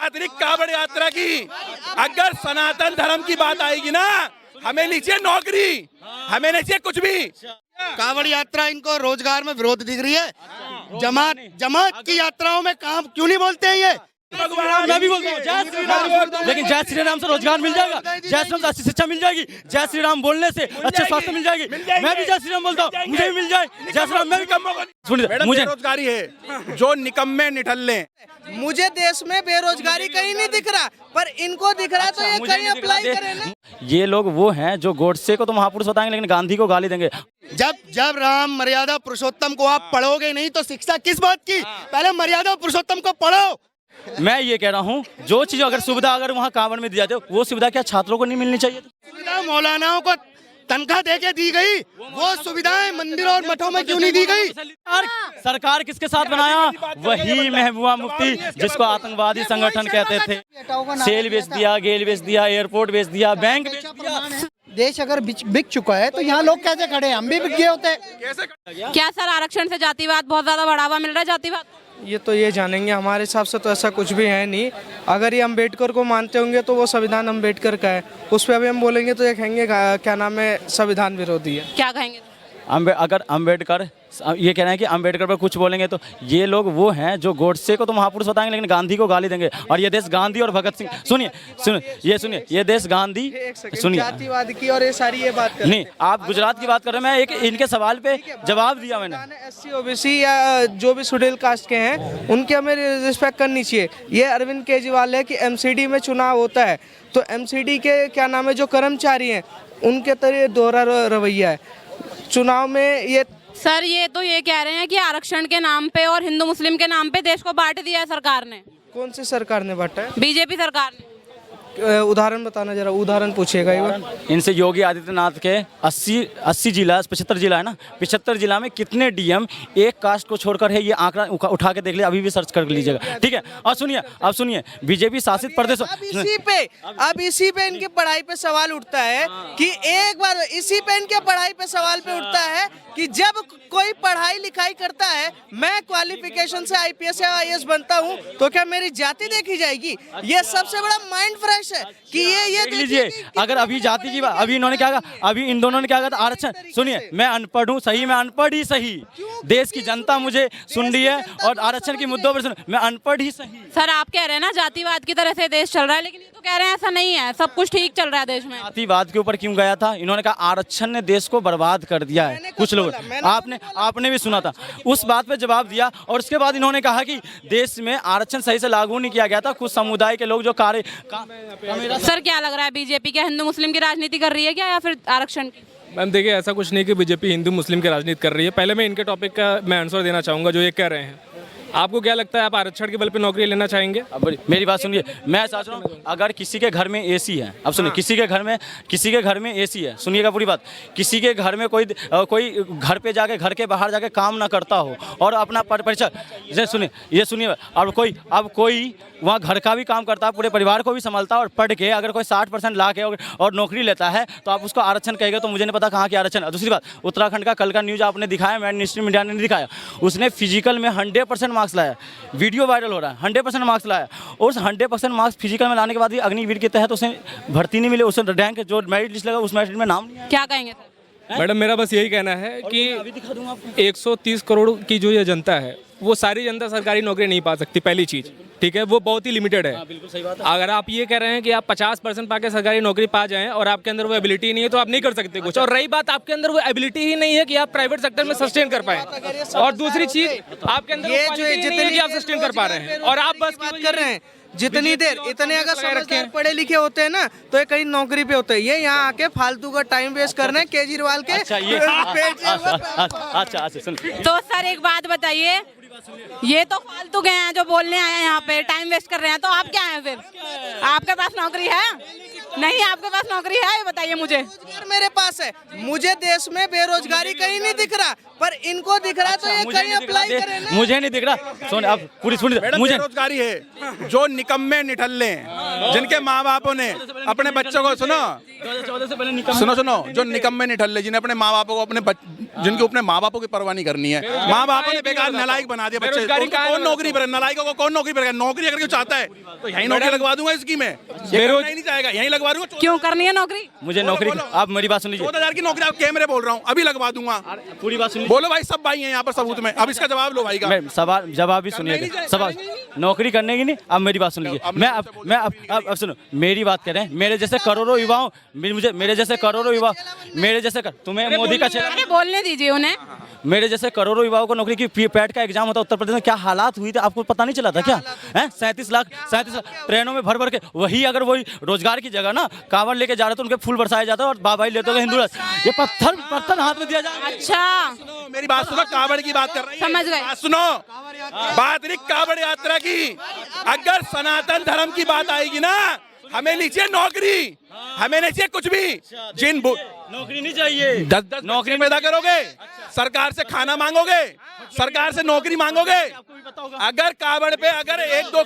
कांवड़ यात्रा की अगर सनातन धर्म की बात आएगी ना, हमें नहीं चाहिए नौकरी, हमें नहीं चाहिए कुछ भी। कांवड़ यात्रा इनको रोजगार में विरोध दिख रही है। जमात की यात्राओं में काम क्यों नहीं बोलते हैं ये? मैं भी बोलता हूँ जय श्री राम, लेकिन जय श्री राम से रोजगार मिल जाएगा, जय श्री राम से अच्छी शिक्षा मिल जाएगी, जय श्री राम बोलने से अच्छे स्वास्थ्य मिल जाएगी। मैं भी जय श्री राम बोलता हूँ, मुझे भी मिल जाए जय श्री राम। मैं भी सुनिए, मुझे बेरोजगारी है जो निकम्मे निठल्ले। मुझे देश में बेरोजगारी कहीं नहीं दिख रहा, पर इनको दिख रहा है, तो ये कहीं अप्लाई करें ना। ये लोग वो हैं जो गोडसे को तो महापुरुष बताएंगे लेकिन गांधी को गाली देंगे। जब राम मर्यादा पुरुषोत्तम को आप पढ़ोगे नहीं तो शिक्षा किस बात की? पहले मर्यादा पुरुषोत्तम को पढ़ो। मैं ये कह रहा हूँ जो चीज अगर सुविधा अगर वहाँ कांवड़ में दी जाती है, वो सुविधा क्या छात्रों को नहीं मिलनी चाहिए? सुविधा मौलानाओं को तनख्वाह देके दी गई, वो सुविधाएं मंदिरों और मठों में क्यों नहीं दी गई? सरकार किसके साथ बनाया? वही महबूबा मुफ्ती जिसको आतंकवादी संगठन कहते थे। सेल बेच दिया, गेल बेच दिया, एयरपोर्ट बेच दिया, बैंक बेच दिया। देश अगर बिक चुका है तो यहाँ लोग कैसे खड़े हैं? हम भी बिक गए होते। क्या सर आरक्षण से जातिवाद बहुत ज्यादा बढ़ावा मिल रहा है? जातिवाद ये तो ये जानेंगे, हमारे हिसाब से तो ऐसा कुछ भी है नहीं। अगर ये अम्बेडकर को मानते होंगे तो वो संविधान अम्बेडकर का है, उस पर अभी हम बोलेंगे तो ये कहेंगे क्या नाम है, संविधान विरोधी है। क्या कहेंगे? अगर अम्बेडकर ये कह रहे हैं कि अम्बेडकर पर कुछ बोलेंगे तो ये लोग वो हैं जो गोडसे को तो महापुरुष बताएंगे लेकिन गांधी को गाली देंगे। और ये देश गांधी और भगत सिंह, सुनिए ये देश गांधी, सुनिए जातिवाद की और ये सारी ये बात कर नहीं, आप गुजरात की बात कर रहे हैं। मैं एक इनके सवाल पे जवाब दिया मैंने। SC OBC या जो भी शेड्यूल कास्ट के हैं उनकी हमें रिस्पेक्ट करनी चाहिए। ये अरविंद केजरीवाल है कि MCD में चुनाव होता है तो MCD के क्या नाम है जो कर्मचारी हैं उनके तरह दोहरा रवैया है चुनाव में। ये सर ये तो ये कह रहे हैं कि आरक्षण के नाम पे और हिंदू मुस्लिम के नाम पे देश को बांट दिया है सरकार ने। कौन सी सरकार ने बांटा है? बीजेपी सरकार ने। उदाहरण बताना, जरा उदाहरण पूछिएगा एक बार। इनसे योगी आदित्यनाथ के 80 जिला, 75 जिला है ना, 75 जिला में कितने DM एक कास्ट को छोड़कर है? ये आंकड़ा उठा के देख लीजिए, अभी भी सर्च कर लीजिएगा, ठीक है? और सुनिए बीजेपी शासित प्रदेश। अब इसी पे इनकी पढ़ाई पे सवाल उठता है कि एक बार इसी पे इनके पढ़ाई पे सवाल पे उठता है कि जब कोई पढ़ाई लिखाई करता है, मैं क्वालिफिकेशन से IPS या IAS बनता हूँ तो क्या मेरी जाति देखी जाएगी? ये सबसे बड़ा माइंड फ्रेश है कि ये देख लीजिए। अगर अभी जाति की बात, अभी इन्होंने क्या कहा, अभी इन दोनों ने क्या कहा? आरक्षण। सुनिए, मैं अनपढ़ हूँ सही, मैं अनपढ़ ही सही, देश की जनता मुझे सुन रही है और आरक्षण की मुद्दों पर सुन, मैं अनपढ़ ही सही। सर आप कह रहे हैं ना जातिवाद की तरह से देश चल रहा है, लेकिन ये तो कह रहे हैं ऐसा नहीं है, सब कुछ ठीक चल रहा है देश में। जातिवाद के ऊपर क्यों गया था? इन्होंने कहा आरक्षण ने देश को बर्बाद कर दिया है। कुछ लोग, आपने भी सुना था, उस बात पे जवाब दिया। और उसके बाद इन्होंने कहा कि देश में आरक्षण सही से लागू नहीं किया गया था, कुछ समुदाय के लोग जो सर क्या लग रहा है बीजेपी क्या हिंदू मुस्लिम की राजनीति कर रही है क्या, या फिर आरक्षण की? मैम देखिए, ऐसा कुछ नहीं कि बीजेपी हिंदू मुस्लिम की राजनीति कर रही है। पहले मैं इनके टॉपिक का मैं आंसर देना चाहूँगा जो ये कह रहे हैं। आपको क्या लगता है, आप आरक्षण के बल पे नौकरी लेना चाहेंगे? अब मेरी बात सुनिए, मैं सोच रहा हूँ अगर किसी के घर में AC है, अब सुनिए, किसी के घर में AC है, सुनिएगा पूरी बात, किसी के घर में कोई घर पे जाके, घर के बाहर जाके काम ना करता हो और अपना परिचय सुनिए, अब कोई वहाँ घर का भी काम करता है, पूरे परिवार को भी संभालता है और पढ़ के अगर कोई 60% ला के और नौकरी लेता है तो आप उसको आरक्षण कहेगा तो मुझे नहीं पता कहाँ की आरक्षण। दूसरी बात, उत्तराखंड का कल का न्यूज़ आपने दिखाया, मेनस्ट्रीम मीडिया ने नहीं दिखाया, उसने फिजिकल में 100% मार्क्स लाया, वीडियो वायरल हो रहा है, 100% मार्क्स लाया। और उस 100% मार्क्स फिजिकल में लाने के बाद भी अग्निवीर के तहत उसे भर्ती नहीं मिले, उसे रैंक जो मेरिट लिस्ट लगा उस मेरिट में नाम नहीं आया। क्या कहेंगे सर? मैडम मेरा बस यही कहना है कि 130 करोड़ की जो ये जनता है वो सारी जनता सरकारी नौकरी नहीं पा सकती, पहली चीज़, ठीक है? वो बहुत ही लिमिटेड है। बिल्कुल सही बात है। अगर आप ये कह रहे हैं कि आप 50% पाके सरकारी नौकरी पा जाएं और आपके अंदर वो एबिलिटी नहीं है तो आप नहीं कर सकते कुछ। और रही बात, आपके अंदर वो एबिलिटी ही नहीं है कि आप प्राइवेट सेक्टर में सस्टेन कर पाए, और दूसरी चीज़ आपके अंदर ये जो जितनी आप सस्टेन कर पा रहे हैं और आप बस बात कर रहे हैं, जितनी देर इतने अगर समझदार पढ़े लिखे होते हैं ना तो ये कहीं नौकरी पे होते हैं, ये यहाँ आके फालतू का टाइम वेस्ट करना है केजरीवाल के। अच्छा सुन। तो सर एक बात बताइए, ये तो फालतू गए हैं जो बोलने आए हैं यहाँ पे, टाइम वेस्ट कर रहे हैं, तो आप क्या हैं फिर? आपके पास नौकरी है? नहीं, आपके पास नौकरी है? ये बताइए मुझे। मेरे पास है, मुझे देश में बेरोजगारी कहीं नहीं दिख रहा, पर इनको दिख रहा है तो ये कहीं अप्लाई करें ना। मुझे नहीं दिख रहा। सुन, अब पूरी सुन, मुझे बेरोजगारी है जो निकम्मे निठल्ले हैं, जिनके माँ बापों ने अपने बच्चों को सुनो जो निकम्मे निठल्ले, जिन्हें अपने माँ बापों को अपने जिनके अपने माँ बापों की परवाह नहीं करनी है। माँ बापों ने बेकार नालायक बना दिया बच्चे। बेरोजगारी उनको कहाँ कौन है? नौकरी पर नालायकों को कौन नौकरी पर नौकरी अगर क्यों चाहता है तो यही नौकरी लगवा दूंगा इसकी मैं। नहीं चाहेगा यही लगवा दूंगा। क्यों करनी है नौकरी? मुझे नौकरी, आप मेरी बात सुन लीजिए। 14,000 की नौकरी आप कैमरे बोल रहा हूँ अभी लगवा दूंगा। पूरी बात सुन बोलो भाई, सब भाई हैं यहाँ पर सबूत में। अब इसका जवाब लो भाई का। मैं सवाल जवाब भी सुनिए। सवाल नौकरी करने की नहीं, अब मेरी बात सुन लीजिए। मैं अब सुनो, मेरी बात करें। मेरे जैसे करोड़ों युवाओं, मेरे जैसे करोड़ों युवा, मेरे जैसे तुम्हें मोदी का अरे बोलने दीजिए उन्हें। मेरे जैसे करोड़ों युवाओं को नौकरी की पैट का एग्जाम होता उत्तर प्रदेश में, क्या हालात हुई थे आपको पता नहीं चला था क्या? हैं 37 लाख ट्रेनों में भर भर के, वही अगर वही रोजगार की जगह ना कांवड़ लेके जा रहे तो उनके फूल बरसाए जाते और बाबाई लेते हो हिंदू ये पत्थर हाथ में दिया जाए। अच्छा मेरी बात सुनो, कांवड़ की बात कर रही है। समझ गए। बात सुनो, बात नहीं कांवड़ यात्रा की। अगर सनातन धर्म की बात आएगी ना, हमें नहीं चाहिए नौकरी, हमें नहीं चाहिए कुछ भी। जिन नौकरी नहीं चाहिए, 10 नौकरी पैदा करोगे, सरकार से खाना मांगोगे, सरकार से नौकरी मांगोगे। अगर कावड़ पे अगर 1-2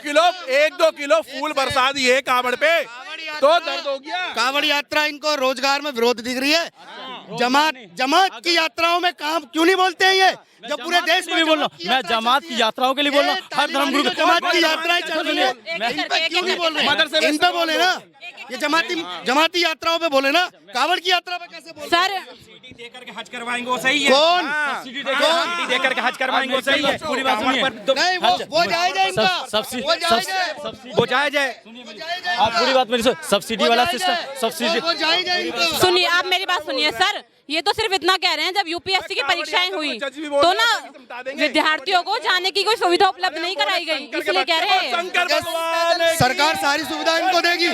किलो फूल बरसा दिए कावड़ पे तो दर्द हो गया। कावड़ यात्रा इनको रोजगार में विरोध दिख रही है। जमात की यात्राओं में काम क्यों नहीं बोलते हैं ये? जब पूरे देश में बोल रहा हूँ मैं, जमात की यात्राओं के लिए बोल रहा हूँ। हर धर्म गुरु जमात की यात्राएं चल रही है, क्यों नहीं बोल रहे हैं? इन पे बोले ना, ये जमाती यात्राओं पे बोले ना, कावड़ की यात्रा पे कैसे बोले? सर दे करके हज करवाएंगे वो सही है। कौन सब्सिडी दे करके हज करवाएंगे वो सही है। पूरी बात सुनिए। नहीं, वो जायज है इनका, वो जायज है, वो जायज है। आप पूरी बात मेरी सब्सिडी वाला सिस्टम, सब्सिडी वो जायज है इनका। सुनिए, आप मेरी बात सुनिए सर। ये तो सिर्फ इतना कह रहे हैं, जब यूपीएससी की परीक्षाएं हुई तो ना विद्यार्थियों को जाने की कोई सुविधा उपलब्ध नहीं कराई गई, इसलिए कह रहे हैं। सरकार सारी सुविधा इनको देगी।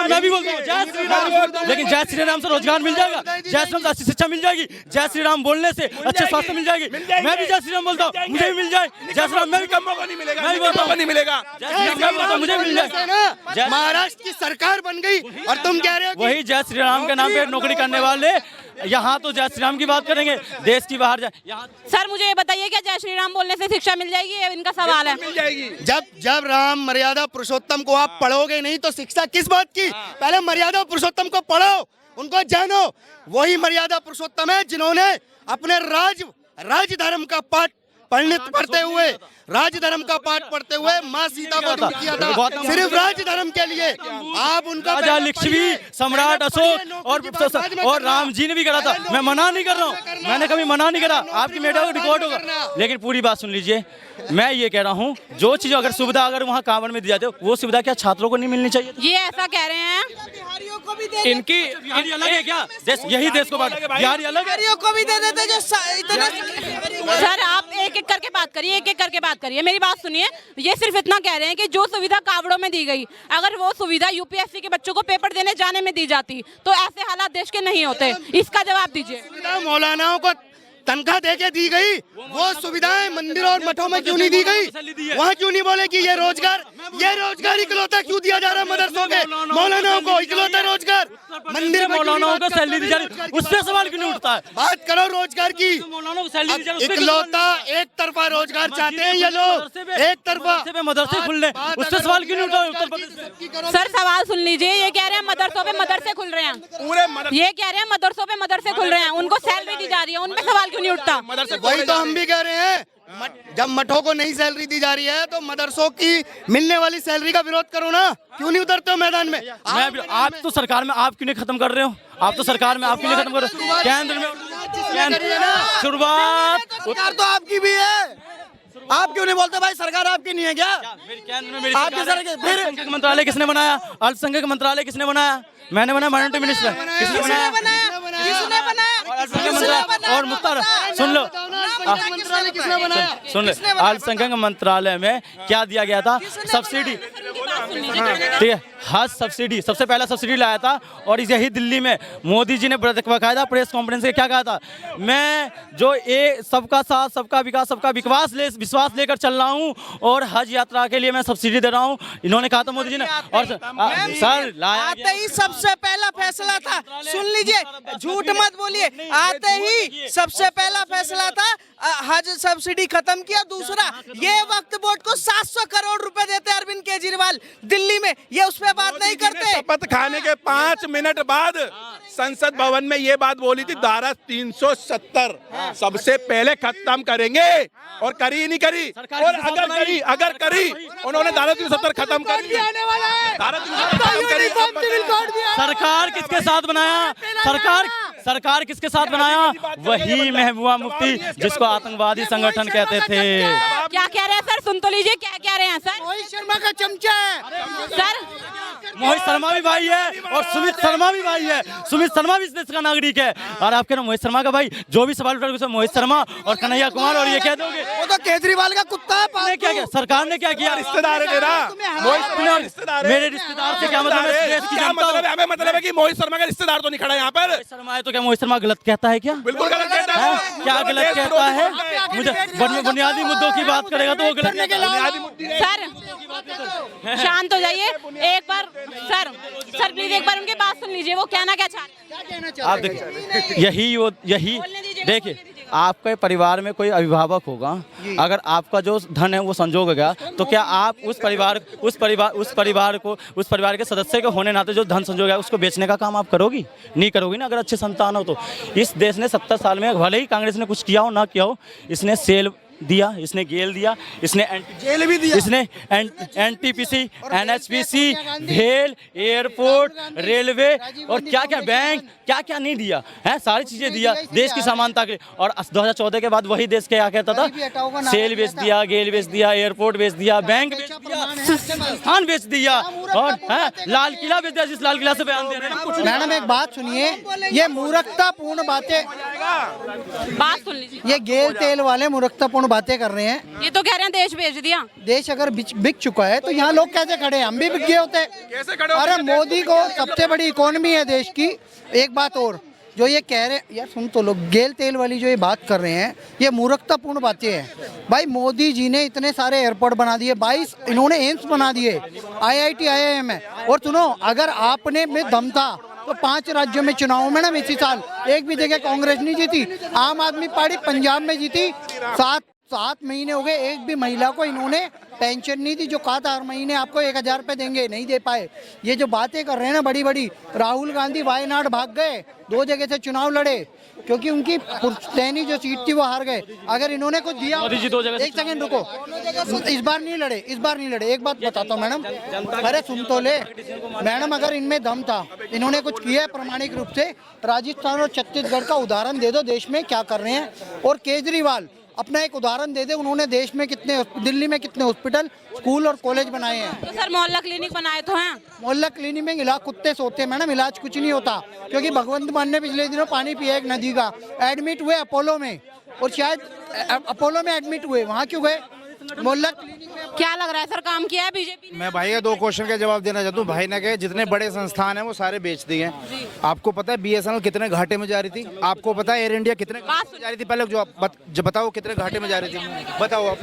मैं भी बोलता हूँ जय श्री राम, लेकिन जय श्री राम से रोजगार मिल जाएगा, जय श्री राम से अच्छी शिक्षा मिल जाएगी, जय श्री राम बोलने से अच्छे स्वास्थ्य मिल जाएगी। मैं भी जय श्री राम बोलता हूँ, मुझे भी मिल जाए जय श्री राम। मैं भी कम मौका नहीं मिलेगा, मैं भी बोलता हूँ नहीं मिलेगा, मुझे मिल जाए। महाराष्ट्र की सरकार बन गई और तुम कह रहे हो वही जय श्री राम के नाम पे नौकरी करने वाले यहाँ तो जय श्री राम की बात करेंगे, देश की बाहर जाए। यहाँ सर मुझे ये बताइए, क्या जय श्री राम बोलने से शिक्षा मिल जाएगी? ये इनका सवाल है। मिल जाएगी। जब राम मर्यादा पुरुषोत्तम को आप पढ़ोगे नहीं तो शिक्षा किस बात की? पहले मर्यादा पुरुषोत्तम को पढ़ो, उनको जानो। वही मर्यादा पुरुषोत्तम है जिन्होंने अपने राज धर्म का पाठ पढ़ते हुए, राज धर्म का पाठ पढ़ते हुए माँ सीता को दूर किया था, सिर्फ राज धर्म के लिए। आप उनका राजा लिच्छवी, सम्राट अशोक और राम जी ने भी करा था। मैं मना नहीं कर रहा हूँ, मैंने कभी मना नहीं करा, आपकी मीडिया को रिकॉर्ड होगा। लेकिन पूरी बात सुन लीजिए, मैं ये कह रहा हूँ जो चीज अगर सुविधा अगर वहाँ कांवड़ में दी जाती है, वो सुविधा क्या छात्रों को नहीं मिलनी चाहिए? ये ऐसा कह रहे हैं। इनकी बिहारी अलग है क्या? यही देश को बात, बिहारी अलग है। को भी दे देते जो सर आप एक एक करके बात करिए, एक एक करके बात करिए। मेरी बात सुनिए, ये सिर्फ इतना कह रहे हैं कि जो सुविधा कावड़ों में दी गई, अगर वो सुविधा यूपीएससी के बच्चों को पेपर देने जाने में दी जाती तो ऐसे हालात देश के नहीं होते। इसका जवाब दीजिए। मौलानाओं को तनख्वाह देके दी गई, वो सुविधाएं मंदिरों और मठों में क्यों नहीं दी गई? वहाँ क्यों नहीं बोले कि ये रोजगार इकलौता क्यों दिया जा रहा है मदरसों के मौलानाओं को? इकलौता रोजगार मंदिर मौलानाओं को सैलरी दी जा रही, उस पर सवाल क्यों नहीं उठता है? बात करो रोजगार की। मौलानाओं को सैलरी दी जा रही, इकलौता एक तरफा रोजगार चाहते हैं ये लोग, एक तरफा मदरसे खुलने, उस पर सवाल क्यों नहीं उठा उत्तर प्रदेश? सर सवाल सुन लीजिए, ये कह रहे हैं मदरसों पे मदरसे खुल रहे हैं, ये कह रहे हैं मदरसों पे मदरसे खुल रहे हैं, उनको सैलरी दी जा रही है, उनपे सवाल क्यों नहीं उठता? वही तो हम भी कह रहे हैं, जब मठों को नई सैलरी दी जा रही है तो मदरसों की मिलने वाली सैलरी का विरोध करो ना। क्यों नहीं उतरते हो मैदान में? आप तो सरकार में आप क्यों नहीं खत्म कर रहे हो? आप तो सरकार में आप क्यों नहीं खत्म कर रहे हो? केंद्र में शुरुआत सरकार तो आपकी भी है, आप क्यों नहीं बोलते भाई सरकार आपकी नहीं है क्या? आपकी सरकार। अल्पसंख्यक मंत्रालय किसने बनाया? अल्पसंख्यक मंत्रालय किसने बनाया? मैंने बनाया, माइनॉरिटी मिनिस्टर। किसने बनाया? और मुख्तार सुन लो, सुन लो, अल्पसंख्यक मंत्रालय में क्या दिया गया था? सब्सिडी, ठीक है, हज सब्सिडी, सबसे पहला सब्सिडी लाया था। और यही दिल्ली में मोदी जी ने बाकायदा प्रेस कॉन्फ्रेंस में क्या कहा था? मैं जो सबका साथ, सबका विकास, सबका विश्वास लेकर चल रहा हूँ और हज यात्रा के लिए मैं सब्सिडी दे रहा हूँ, इन्होंने कहा था मोदी जी ने। और सर लाया आते ही सबसे पहला फैसला था, सुन लीजिए, झूठ मत बोलिए, आते ही सबसे पहला फैसला था हज सब्सिडी खत्म किया। दूसरा, ये वक्त बोर्ड को 700 करोड़ रुपए देते अरविंद केजरीवाल दिल्ली में, ये उस पर बात नहीं करते। शपथ खाने के 5 मिनट बाद संसद भवन में ये बात बोली थी, धारा 370 सबसे पहले खत्म करेंगे, और करी ही नहीं करी। और अगर करी उन्होंने धारा 370 खत्म कर दी। धारा 370 खत्म करी। सरकार किसके साथ बनाया? सरकार किसके साथ बनाया? वही महबूबा मुफ्ती जिसको आतंकवादी संगठन कहते थे। क्या कह रहे हैं सर? सुन तो लीजिए क्या कह रहे हैं सर। रोहित शर्मा का चमचा है सर, मोहित शर्मा भी भाई है और सुमित शर्मा भी भाई है। सुमित शर्मा भी इस देश का नागरिक है। और आप कह रहे हो मोहित शर्मा का भाई, जो भी सवाल उठा रहे मोहित शर्मा और कन्हैया कुमार, और ये कह दोगे वो तो केजरीवाल का कुत्ता है। क्या सरकार ने क्या किया? रिश्तेदार है तेरा, मोहित शर्मा रिश्तेदार है। मेरे रिश्तेदार से क्या मतलब है? इस देश की क्या जनता मतलब है? हमें मतलब है कि मोहित शर्मा का रिश्तेदार तो नहीं खड़ा यहाँ पर। मोहित शर्मा है तो क्या मोहित शर्मा गलत कहता है क्या? बिल्कुल गलत कहता है। क्या गलत कहता है? मुझे बुनियादी मुद्दों की बात करेगा तो वो गलत कहता है। बुनियादी मुद्दे सर शांत हो जाइए एक बार। सर प्लीज एक बार उनकी बात सुन लीजिए, वो कहना क्या चाह रहे हैं। आप देखिए, यही देखिए, आपके परिवार में कोई अभिभावक होगा, अगर आपका जो धन है वो संजोग गया, तो क्या आप उस परिवार के सदस्य के होने नाते जो धन संजोग है उसको बेचने का काम आप करोगी? नहीं करोगी ना, अगर अच्छे संतान हो तो। इस देश ने 70 साल में, भले ही कांग्रेस ने कुछ किया हो ना किया हो, इसने सेल दिया, इसने गेल दिया, इसने जेल भी दिया, इसने एनटीपीसी, एनएचपीसी, भेल, एयरपोर्ट, रेलवे और क्या क्या बैंक, क्या क्या नहीं दिया है, सारी चीजें दिया देश की समानता के। और 2014 के बाद वही देश क्या कहता था? सेल बेच दिया, गेल बेच दिया, एयरपोर्ट बेच दिया, बैंक बेच दिया, संस्थान बेच दिया, और लाल किला बेच दिया, जिस लाल किला से बयान दे रहे हैं। मैडम एक बात सुनिए, ये मूर्खतापूर्ण बातें, बात सुन लीजिए। ये गेल तेल वाले मूर्खतापूर्ण बातें कर रहे हैं। ये तो कह रहे हैं देश भेज दिया। देश अगर बिक चुका है तो यहाँ लोग कैसे खड़े हैं? हम भी बिक गए होते। अरे मोदी को सबसे बड़ी इकोनॉमी है देश की। एक बात और, जो ये कह रहे यार सुन तो लोग, गेल तेल वाली जो ये बात कर रहे हैं, ये मूर्खतापूर्ण बातें हैं। भाई मोदी जी ने इतने सारे एयरपोर्ट बना दिए, 22 इन्होंने एम्स बना दिए, IIT IIM है। और सुनो, अगर आपने में दम था तो 5 राज्यों में चुनाव में ना इसी साल एक भी जगह कांग्रेस नहीं जीती। आम आदमी पार्टी पंजाब में जीती। 7 महीने हो गए, एक भी महिला को इन्होंने पेंशन नहीं दी। जो कहा था हर महीने आपको 1000 रुपए देंगे, नहीं दे पाए। ये जो बातें कर रहे हैं ना बड़ी बड़ी, राहुल गांधी वायनाड भाग गए, 2 जगह से चुनाव लड़े क्योंकि उनकी पुश्तैनी जो सीट थी वो हार गए। अगर इन्होंने कुछ दिया, एक सेकंड रुको, इस बार नहीं लड़े। एक बात बताता हूँ मैडम, अरे सुन तो ले मैडम, अगर इनमें दम था, इन्होंने कुछ किया है प्रामाणिक रूप से, राजस्थान और छत्तीसगढ़ का उदाहरण दे दो देश में क्या कर रहे हैं। और केजरीवाल अपना एक उदाहरण दे दे, उन्होंने देश में दिल्ली में कितने हॉस्पिटल, स्कूल और कॉलेज बनाए हैं। तो सर मोहल्ला क्लिनिक बनाए तो हैं। मोहल्ला क्लिनिक में इलाज कुत्ते सोते हैं मैडम, इलाज कुछ नहीं होता। क्योंकि भगवंत मान ने पिछले दिनों पानी पिया एक नदी का, एडमिट हुए अपोलो में, और शायद अपोलो में एडमिट हुए, वहाँ क्यों गए? मोहल्ला क्लिनिक में। क्या लग रहा है सर काम किया है बीजेपी ने? मैं भाई का 2 क्वेश्चन का जवाब देना चाहता हूँ। भाई ने कहा जितने बड़े संस्थान हैं वो सारे बेच दिए। आपको पता है BSNL कितने घाटे में जा रही थी? आपको पता है एयर इंडिया कितने घाटे में जा रही थी? पहले जो बताओ कितने घाटे में जा रही थी, बताओ आप।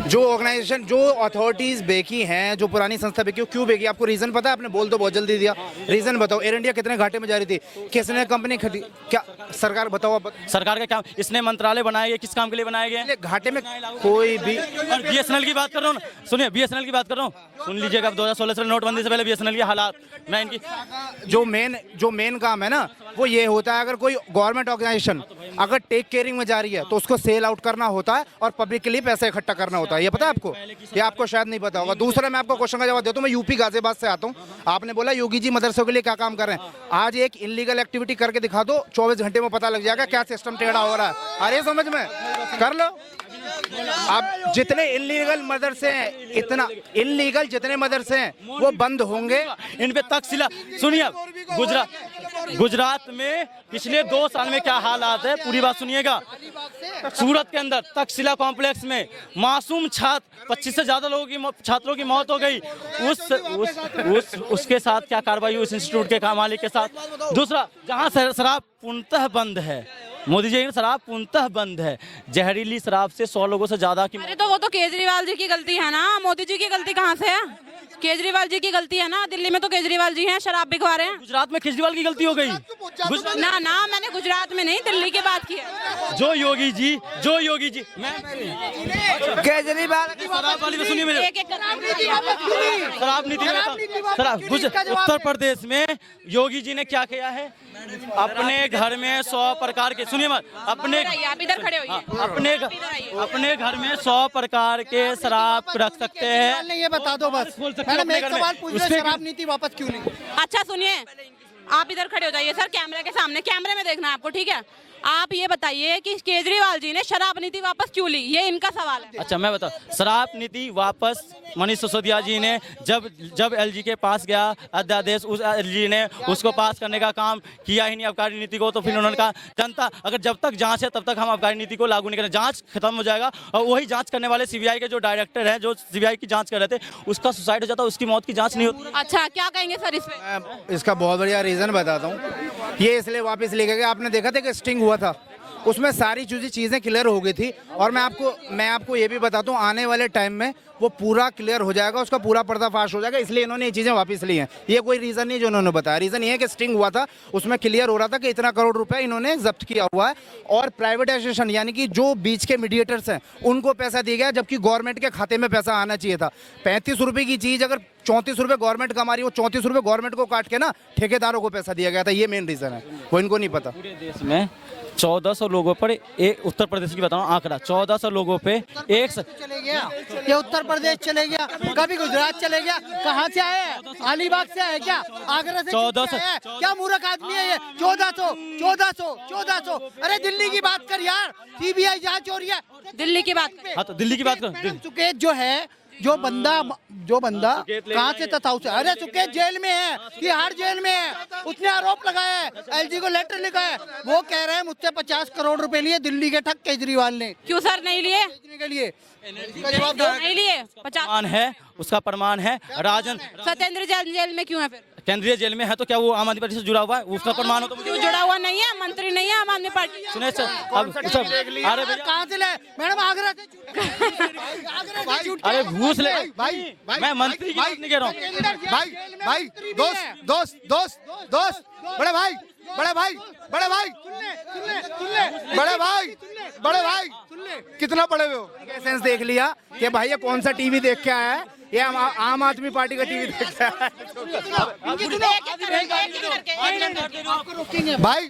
जो ऑर्गेनाइजेशन, जो अथॉरिटीज बेची हैं, जो पुरानी संस्था बेची, क्यों बेची? आपको रीजन पता है? आपने बोल तो बहुत जल्दी दिया, रीजन बताओ। एयर इंडिया कितने घाटे में जा रही थी? किसने कंपनी खरीदी? क्या सरकार? बताओ आप। सरकार का क्या, इसने मंत्रालय बनाए गए, किस काम के लिए बनाए गए? घाटे में कोई भी। BSNL की बात कर रहा हूँ, सुनिए BSNL की बात कर रहा हूँ, सुन लीजिएगा। 2016 से नोटबंदी से पहले BSNL के हालात, मैं इनकी जो मेन काम है ना वो ये होता है, अगर कोई गवर्नमेंट ऑर्गेनाइजेशन अगर टेक केयरिंग में जा रही है तो उसको सेल आउट करना होता है और पब्लिक के लिए पैसा इकट्ठा करना होता है। ये पता है आपको? ये आपको शायद नहीं पता होगा। दूसरा मैं आपको क्वेश्चन का जवाब देता हूँ। मैं यूपी गाजियाबाद से आता हूँ। आपने बोला योगी जी मदरसों के लिए क्या काम कर रहे हैं। आज एक इलीगल एक्टिविटी करके दिखा दो, 24 घंटे में पता लग जाएगा क्या सिस्टम टेढ़ा हो रहा है। अरे समझ में कर लो। अब जितने इलीगल मदरसे हैं, इतना इलीगल जितने मदरसे हैं वो बंद होंगे। इन पे तकसीला सुनिए। गुजरात में पिछले 2 साल में क्या हालात है, पूरी बात सुनिएगा। सूरत के अंदर तकसीला कॉम्प्लेक्स में मासूम छात्र, 25 से ज्यादा छात्रों की मौत हो गई। उसके साथ क्या कार्रवाई हुई उस इंस्टीट्यूट के मालिक के साथ? दूसरा, जहां शराब पूर्णतः बंद है, मोदी जी शराब पूर्णतः बंद है, जहरीली शराब से 100 लोगों से ज्यादा की। अरे तो वो तो केजरीवाल जी की गलती है ना, मोदी जी की गलती कहाँ से है? केजरीवाल जी की गलती है ना, दिल्ली में तो केजरीवाल जी हैं, शराब बिकवा रहे हैं। गुजरात में केजरीवाल की गलती हो गई। ना ना, मैंने गुजरात में नहीं, दिल्ली की बात की है। जो योगी जी मैं केजरीवाल शराब वाली में सुनिए मेरे, एक-एक शराब नीति में उत्तर प्रदेश में योगी जी ने क्या किया है, अपने घर में 100 प्रकार के, सुनिए मत, अपने आप इधर खड़े होइए। अपने घर में 100 प्रकार के शराब रख सकते हैं। ये बता दो बस मैडम, एक सवाल पूछ रहे, शराब नीति वापस क्यों नहीं? अच्छा सुनिए, आप इधर खड़े हो जाइए सर, कैमरे के सामने, कैमरे में देखना है आपको, ठीक है? आप ये बताइए कि केजरीवाल जी ने शराब नीति वापस क्यों ली, ये इनका सवाल है। अच्छा मैं बताऊं, शराब नीति वापस मनीष सिसोदिया जी ने जब एलजी के पास गया अध्यादेश, उस एलजी ने उसको पास करने का काम किया ही नहीं आबकारी नीति को, तो फिर उन्होंने कहा जनता अगर जब तक जांच है तब तक हम आबकारी नीति को लागू नहीं करें, जांच खत्म हो जाएगा। और वही जांच करने वाले सीबीआई के जो डायरेक्टर हैं, जो सीबीआई की जांच कर रहे थे, उसका सुसाइड हो जाता, उसकी मौत की जांच नहीं होती। अच्छा क्या कहेंगे सर इस पे? मैं इसका बहुत बढ़िया रीज़न बताता हूँ। ये इसलिए वापस लेके गए, आपने देखा था कि स्टिंग हुआ था, उसमें सारी चीज़ें क्लियर हो गई थी। और मैं आपको ये भी बताता हूँ, आने वाले टाइम में वो पूरा क्लियर हो जाएगा, उसका पूरा पर्दाफाश हो जाएगा, इसलिए इन्होंने ये चीज़ें वापस ली हैं। ये कोई रीज़न नहीं जो उन्होंने बताया, रीज़न ये है कि स्टिंग हुआ था, उसमें क्लियर हो रहा था कि इतना करोड़ रुपए इन्होंने जब्त किया हुआ है। और प्राइवेटाइजेशन यानी कि जो बीच के मीडिएटर्स हैं उनको पैसा दिया गया, जबकि गवर्नमेंट के खाते में पैसा आना चाहिए था। 35 रुपये की चीज़ अगर 34 रुपये गवर्नमेंट कमा रही है, वो 34 रुपये गवर्नमेंट को काट के ना ठेकेदारों को पैसा दिया गया था। ये मेन रीज़न है, वो इनको नहीं पता। पूरे देश में 1400 लोगों पर एक, उत्तर प्रदेश की बताऊं आंकड़ा, 1400 लोगों पे एक चले गया, ये उत्तर प्रदेश चले गया, कभी गुजरात चले गया, कहाँ से आए हैं? अलीबाग से आए क्या? आगरा से? 1400 क्या मूर्ख आदमी है ये? 1400। अरे दिल्ली की बात कर यार, सीबीआई जांच हो रही है दिल्ली की बात। हाँ तो दिल्ली की बात करो। मैडम सुकेत जो है, जो बंदा कहाँ से था उसे, अरे सुकेत जेल में है, तिहाड़ जेल में है, उसने आरोप लगाया है, एलजी को लेटर लिखा है, वो कह रहे हैं मुझसे 50 करोड़ रुपए लिए दिल्ली के ठग केजरीवाल ने। क्यों सर नहीं लिए? के लिए नहीं लिए 50 प्रमाण है, उसका प्रमाण है। राजन सत्येंद्र जेल में क्यों है फिर? केंद्रीय जेल में है, तो क्या वो आम आदमी पार्टी से जुड़ा हुआ है? उसका प्रमाण हो तो मुझे क्यों जुड़ा हुआ नहीं है? मंत्री नहीं है आम आदमी पार्टी। सुने सर, अब अरे भैया, कहाँ से ले मैडम? आगरा से अरे घूस ले भाई, मैं मंत्री की बात नहीं कह रहा हूँ भाई दोस्त बड़े भाई कितना पढ़े हुए हो? सेंस देख लिया कि भाई ये कौन सा टीवी देख के आया है, ये आम आदमी पार्टी का टीवी देख के आया है।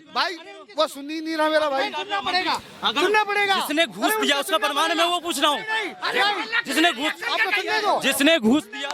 भाई वो सुन ही नहीं रहा मेरा भाई, सुनना पड़ेगा। जिसने घूस दिया उसका प्रमाण है, मैं वो पूछ रहा हूँ। जिसने घूस दिया